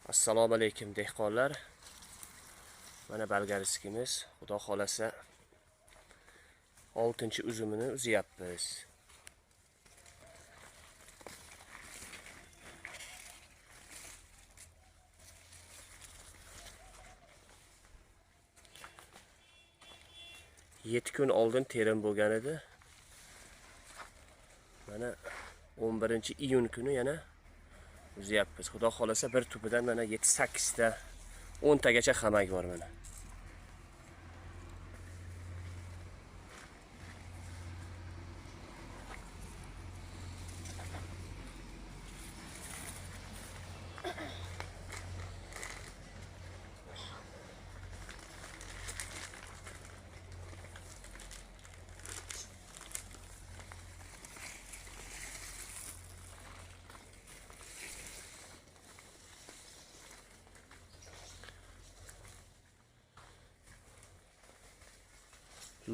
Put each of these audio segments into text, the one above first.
Assalomu alaykum dehqonlar. Mana balgariskimiz, xudo xolasa 6-uzumini uzyapmiz. Yetti kun oldin terim bo'lgan edi. Mana 11-iyun kuni yana uzyapmiz. Xudo xolasa bir tubidan mana 7-8 ta 10 tagacha xamak bor mana.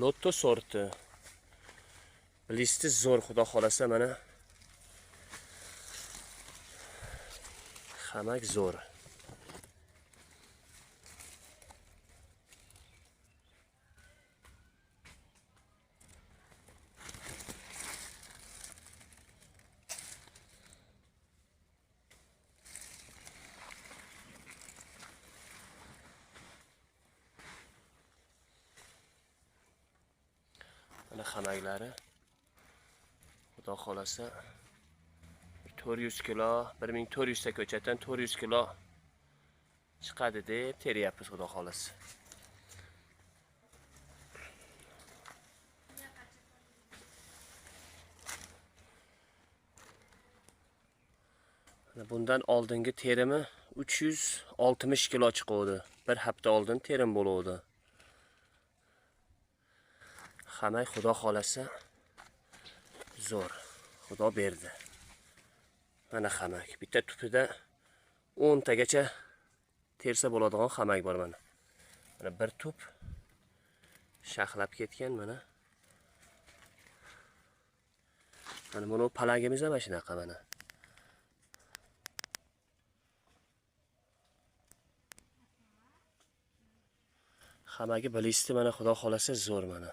Lotto sorti. Listi zo'r, xudo xolasa mana. Xamak zo'r. Mana xamaklari. Xudo xolasa 400 kilo, 1400 ta ko'chatdan 400 kilo chiqadi deb teryapmiz, xudo xolasa. Bundan oldingi terimi 360 kilo chiqdi. Bir hafta oldin terim bo'ldi. Xamak xudo xolasa zo'r. Xudo berdi. Mana xamak. Bitta tupida 10 tagacha tersa bo'ladigan xamak bor mana. Mana bir tup shaxlab ketgan mana. Mana buni palagimiz ham shunaqa mana. Xamagi bilisti mana xudo xolasa zo'r mana.